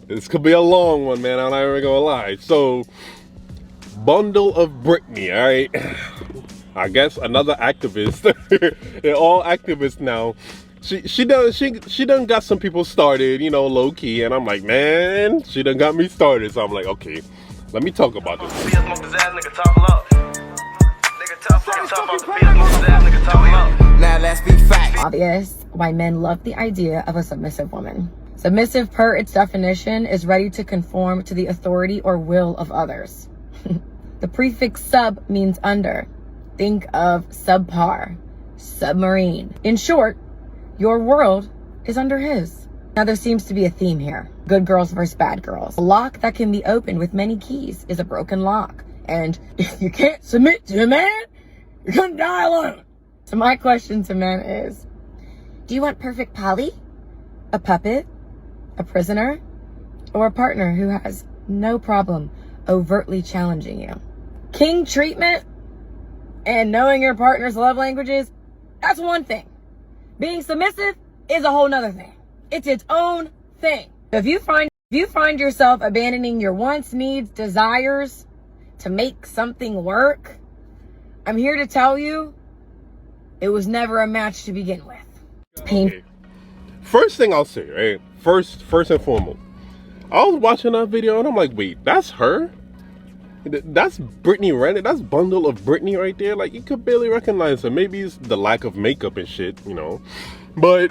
This could be a long one, man. I'm not even gonna lie. So, BundleofBrittany, all right. I guess another activist. They're all activists now. She done got some people started, you know, low key, and I'm like, man, she done got me started. So I'm like, okay, let me talk about this. Now let's be fact. Obvious why men love the idea of a submissive woman. Submissive, per its definition, is ready to conform to the authority or will of others. The prefix sub means under. Think of subpar, submarine. In short, your world is under his. Now there seems to be a theme here. Good girls versus bad girls. A lock that can be opened with many keys is a broken lock. And if you can't submit to a man, you're gonna die alone. So my question to men is, do you want perfect Polly? A puppet? A prisoner? Or a partner who has no problem overtly challenging you? King treatment and knowing your partner's love languages, that's one thing. Being submissive is a whole nother thing. It's its own thing. If you find yourself abandoning your wants, needs, desires to make something work, I'm here to tell you, it was never a match to begin with. It's painful. Okay. First thing I'll say, right? First and foremost, I was watching that video and I'm like, wait, that's her? That's Brittany Renner. That's BundleofBrittany right there. Like, you could barely recognize her. Maybe it's the lack of makeup and shit, you know. But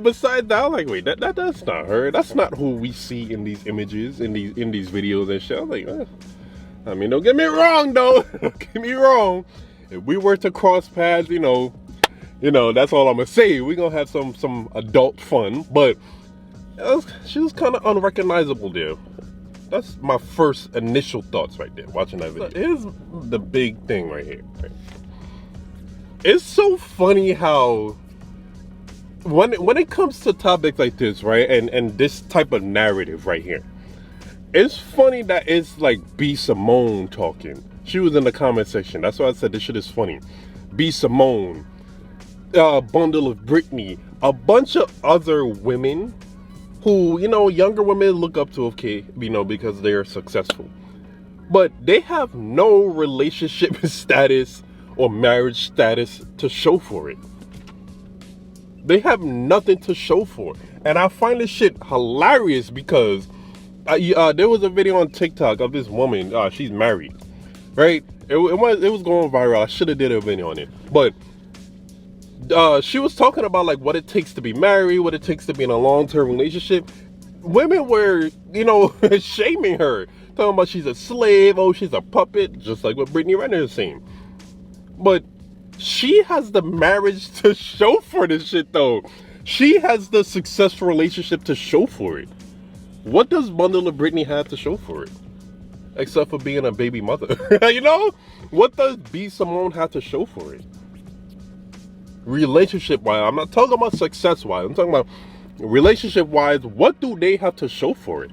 besides that, I'm like, wait, that's not her. That's not who we see in these images, in these videos and shit. I'm like, I mean, don't get me wrong though. Don't get me wrong. If we were to cross paths, you know, that's all I'm gonna say. We're gonna have some adult fun, but she was kind of unrecognizable there. That's my first initial thoughts right there, watching that video. Here's the big thing right here. Right? It's so funny how when it comes to topics like this, right, and this type of narrative right here, it's funny that it's like B. Simone talking. She was in the comment section. That's why I said this shit is funny. B. Simone, BundleofBrittany, a bunch of other women who, you know, younger women look up to, okay, you know, because they're successful. But they have no relationship status or marriage status to show for it. They have nothing to show for it. And I find this shit hilarious because there was a video on TikTok of this woman, she's married, right? It was going viral. I should have did a video on it. But she was talking about like what it takes to be married, what it takes to be in a long-term relationship. Women were, you know, shaming her, talking about she's a slave, oh, she's a puppet, just like what Brittany Renner is saying. But she has the marriage to show for this shit though. She has the successful relationship to show for it. What does BundleofBrittany have to show for it? Except for being a baby mother. You know? What does B. Simone have to show for it? Relationship-wise, I'm not talking about success-wise. I'm talking about relationship-wise. What do they have to show for it?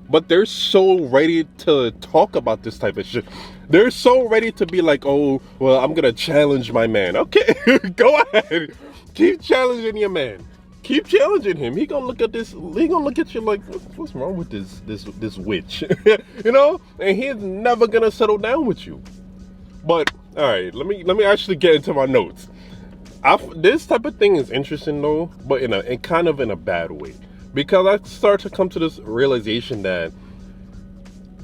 But they're so ready to talk about this type of shit. They're so ready to be like, oh, well, I'm gonna challenge my man. Okay, go ahead. Keep challenging your man. Keep challenging him. He gonna look at this. He gonna look at you like, what's wrong with this witch? You know? And he's never gonna settle down with you. But all right, let me actually get into my notes. This type of thing is interesting though, but in kind of in a bad way, because I start to come to this realization that,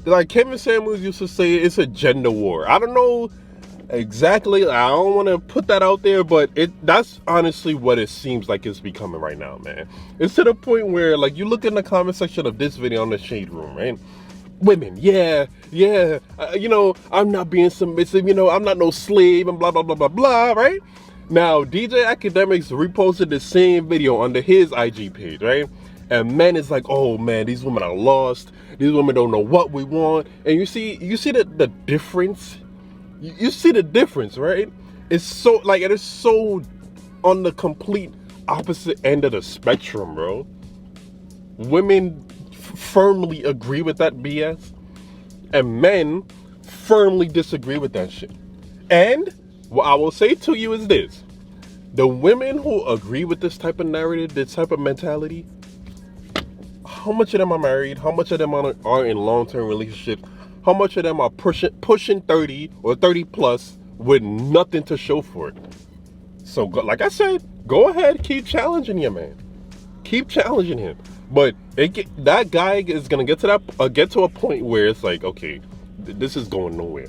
like Kevin Samuels used to say, it's a gender war. I don't know exactly. I don't want to put that out there, but that's honestly what it seems like it's becoming right now, man. It's to the point where, like, you look in the comment section of this video on the Shade Room, right? Women, yeah, you know, I'm not being submissive, you know, I'm not no slave and blah, blah, blah, blah, blah, right? Now, DJ Academics reposted the same video under his IG page, right? And men is like, oh man, these women are lost. These women don't know what we want. And you see the difference? You see the difference, right? It's so, like, it is so on the complete opposite end of the spectrum, bro. Women firmly agree with that BS, and men firmly disagree with that shit. And what I will say to you is this: the women who agree with this type of narrative, this type of mentality, how much of them are married? How much of them are in long-term relationships? How much of them are pushing 30 or 30 plus with nothing to show for it? So, like I said, go ahead, keep challenging your man. Keep challenging him. But that guy is gonna get to a point where it's like, okay, this is going nowhere.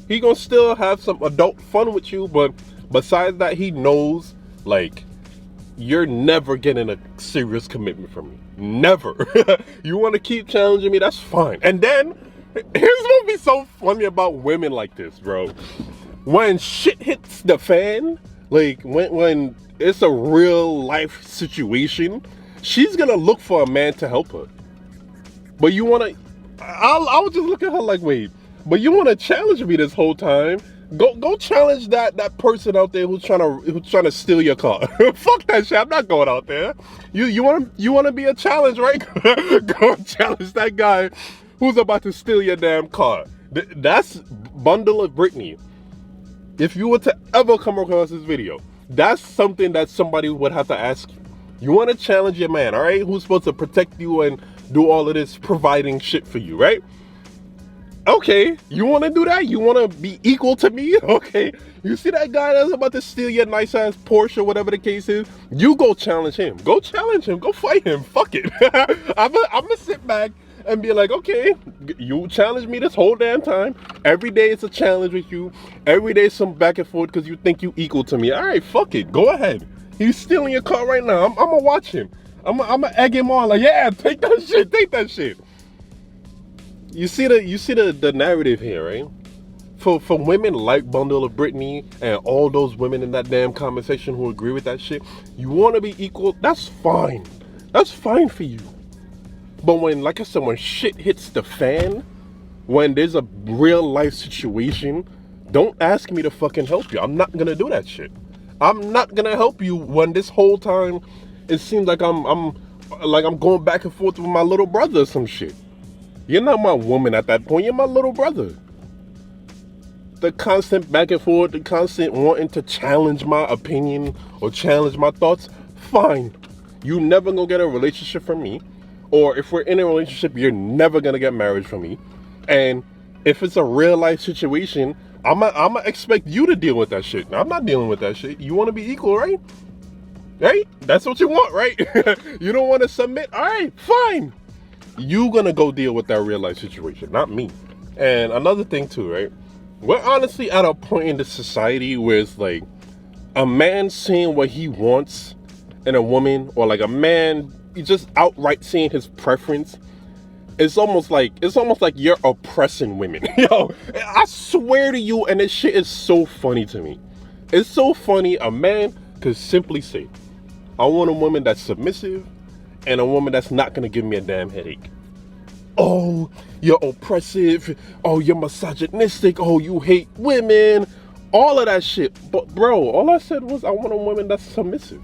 He gonna still have some adult fun with you, but besides that, he knows, like, you're never getting a serious commitment from me. Never. You want to keep challenging me? That's fine. And then, here's what be so funny about women like this, bro. When shit hits the fan, like when it's a real life situation, she's gonna look for a man to help her. But you wanna, I would just look at her like, wait, but you wanna challenge me this whole time? Go challenge that person out there who's trying to steal your car. Fuck that shit. I'm not going out there. You wanna be a challenge, right? Go challenge that guy who's about to steal your damn car. That's Bundle of Brittany. If you were to ever come across this video, that's something that somebody would have to ask you. You want to challenge your man, all right? Who's supposed to protect you and do all of this providing shit for you, right? Okay, you want to do that? You want to be equal to me? Okay, you see that guy that's about to steal your nice ass Porsche or whatever the case is? You go challenge him. Go challenge him. Go fight him. Fuck it. I'm gonna sit back and be like, okay, you challenge me this whole damn time. Every day it's a challenge with you. Every day some back and forth because you think you equal to me. All right, fuck it. Go ahead. He's stealing your car right now. I'm gonna watch him. I'm gonna egg him on like, yeah, take that shit. Take that shit. You see the narrative here, right? For women like Bundle of Brittany and all those women in that damn comment section who agree with that shit, you want to be equal, that's fine. That's fine for you. But when, like I said, when shit hits the fan, when there's a real life situation, don't ask me to fucking help you. I'm not gonna do that shit. I'm not gonna help you when this whole time it seems like I'm going back and forth with my little brother or some shit. You're not my woman at that point. You're my little brother. The constant back and forth, the constant wanting to challenge my opinion or challenge my thoughts, fine. You never gonna get a relationship from me. Or if we're in a relationship, you're never gonna get married from me. And if it's a real life situation, I'ma expect you to deal with that shit. I'm not dealing with that shit. You want to be equal, right? Right? That's what you want, right? You don't want to submit? All right, fine. You gonna go deal with that real life situation, not me. And another thing too, right? We're honestly at a point in the society where it's like a man saying what he wants in a woman, or like a man just outright saying his preference. It's almost like you're oppressing women. Yo, I swear to you, and this shit is so funny to me. It's so funny. A man could simply say, I want a woman that's submissive and a woman that's not gonna give me a damn headache. Oh, you're oppressive. Oh, you're misogynistic. Oh, you hate women. All of that shit. But bro, all I said was I want a woman that's submissive.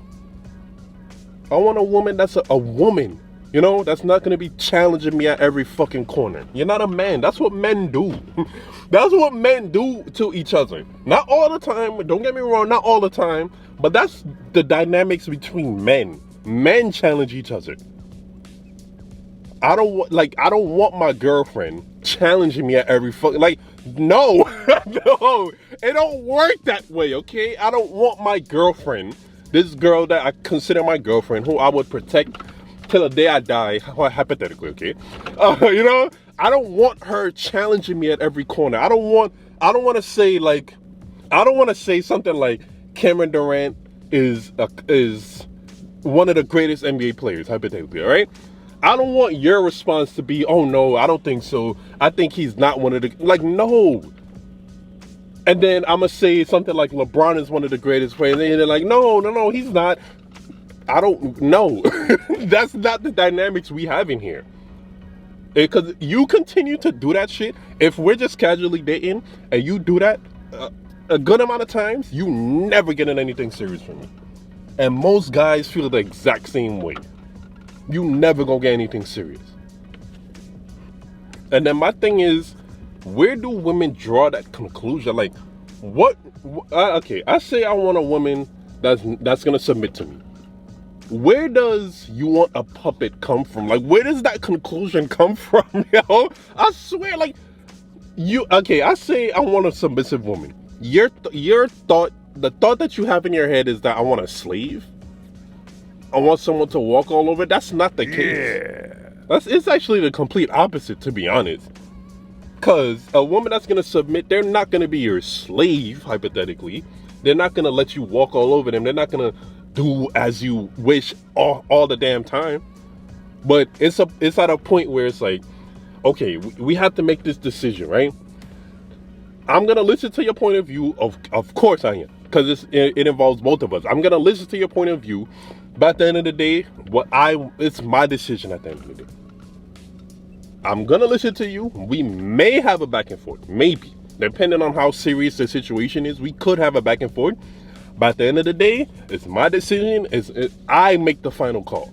I want a woman that's a woman. You know, that's not gonna be challenging me at every fucking corner. You're not a man. That's what men do. That's what men do to each other. Not all the time. Don't get me wrong. Not all the time. But that's the dynamics between men. Men challenge each other. I don't want my girlfriend challenging me at every fucking, like, no. No, it don't work that way, okay? I don't want my girlfriend, this girl that I consider my girlfriend, who I would protect till the day I die, hypothetically, okay? You know, I don't want her challenging me at every corner. I don't want to say something like Cameron Durant is one of the greatest NBA players, hypothetically, all right? I don't want your response to be, oh no, I don't think so. I think he's not one of the, like, no. And then I'm going to say something like LeBron is one of the greatest players. And they're like, no, he's not. I don't know. That's not the dynamics we have in here. Because you continue to do that shit. If we're just casually dating and you do that a good amount of times, you never get in anything serious from me. And most guys feel the exact same way. You never gonna get anything serious. And then my thing is, where do women draw that conclusion? Like, okay, I say I want a woman that's gonna submit to me. where does you want a puppet come from? Like, where does that conclusion come from, yo? I swear, like, I say I want a submissive woman. The thought that you have in your head is that I want a slave. I want someone to walk all over. That's not the case. It's actually the complete opposite, to be honest. Because a woman that's going to submit, they're not going to be your slave, hypothetically. They're not going to let you walk all over them. They're not going to do as you wish all the damn time. But it's at a point where it's like, okay, we have to make this decision, right? I'm going to listen to your point of view. Of course I am. Because it involves both of us. I'm going to listen to your point of view. But at the end of the day, it's my decision at the end of the day. I'm going to listen to you. We may have a back and forth. Maybe. Depending on how serious the situation is, we could have a back and forth. But at the end of the day, it's my decision. I make the final call.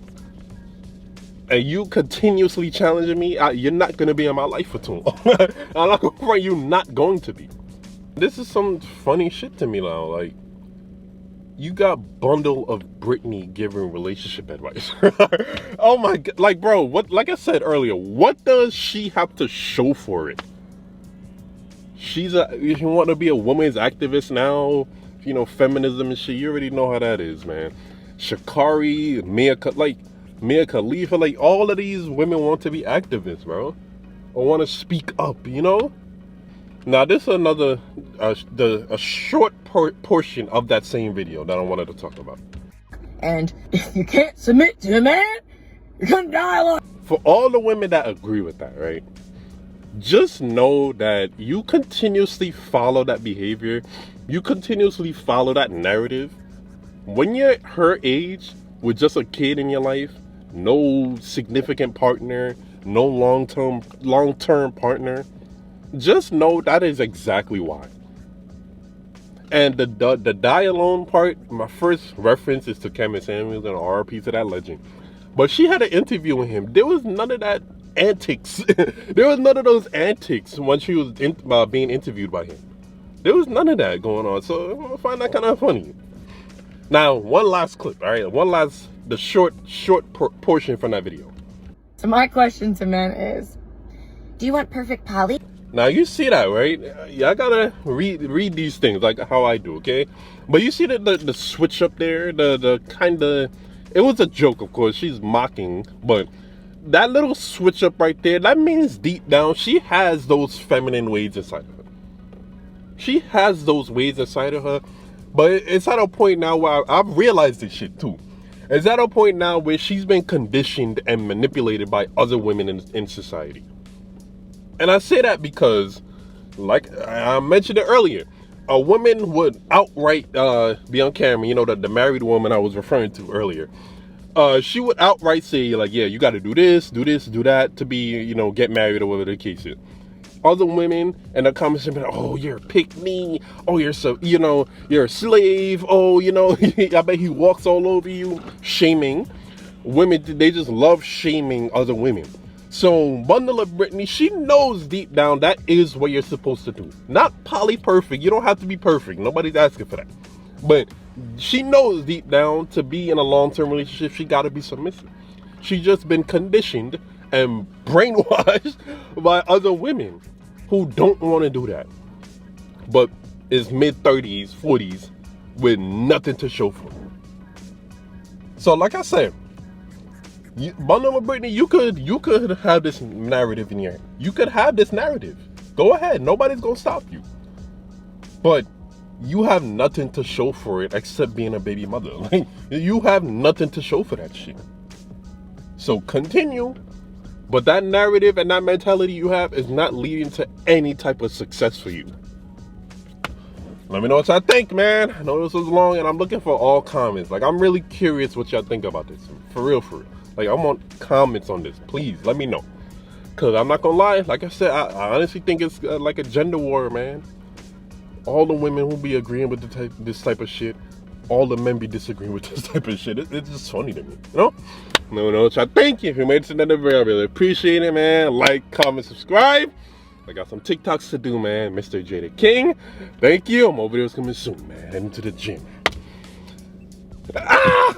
And you continuously challenging me, you're not going to be in my life for too long. I'm not going to front, you're not going to be. This is some funny shit to me now. Like, you got BundleofBrittany giving relationship advice. Oh my God. Like, bro, like I said earlier, what does she have to show for it? You want to be a women's activist now, you know, feminism and shit. You already know how that is, man. Sha'Carri, Mia Khalifa, like all of these women want to be activists, bro, or want to speak up, you know. Now this is another a short portion of that same video that I wanted to talk about. And if you can't submit to a man, you're gonna die alone. For all the women that agree with that, right? Just know that you continuously follow that behavior, you continuously follow that narrative. When you're her age, with just a kid in your life, no significant partner, no long-term partner, just know that is exactly why. And the die alone part, my first reference is to Kevin Samuels and RP to that legend. But she had an interview with him. There was none of that antics. There was none of those antics when she was being interviewed by him. There was none of that going on. So I find that kind of funny. Now, one last clip, all right? The short portion from that video. So my question to men is, do you want perfect poly? Now, you see that, right? Yeah, I gotta read these things like how I do, okay? But you see the switch up there? The kind of... It was a joke, of course. She's mocking, but that little switch up right there, that means deep down, she has those feminine ways inside of her. She has those ways inside of her, but it's at a point now where I've realized this shit too. It's at a point now where she's been conditioned and manipulated by other women in society. And I say that because, like I mentioned it earlier, a woman would outright be on camera, you know, the married woman I was referring to earlier. She would outright say, like, yeah, you got to do this, do that to be, you know, get married or whatever the case is. Other women in the comments would be like, oh, you're a pick-me. Oh, you're a slave. Oh, you know, I bet he walks all over you. Shaming. Women, they just love shaming other women. So BundleofBrittany, she knows deep down that is what you're supposed to do. Not poly perfect. You don't have to be perfect. Nobody's asking for that. But she knows deep down to be in a long-term relationship, she got to be submissive. She's just been conditioned and brainwashed by other women who don't want to do that, but is mid-30s, 40s with nothing to show for it. So like I said, BundleofBrittany, you could have this narrative in your head. You could have this narrative. Go ahead. Nobody's gonna stop you. But you have nothing to show for it except being a baby mother. Like, you have nothing to show for that shit. So continue. But that narrative and that mentality you have is not leading to any type of success for you. Let me know what y'all think, man. I know this was long and I'm looking for all comments. Like, I'm really curious what y'all think about this. For real. Like, I want comments on this. Please, let me know. Because I'm not going to lie. Like I said, I honestly think it's like a gender war, man. All the women who be agreeing with this type of shit, all the men be disagreeing with this type of shit. It's just funny to me, you know? No, so thank you if you made it to the end of the video. I really appreciate it, man. Like, comment, subscribe. I got some TikToks to do, man. Mrjaytheking. Thank you. More videos coming soon, man. Heading to the gym. Ah!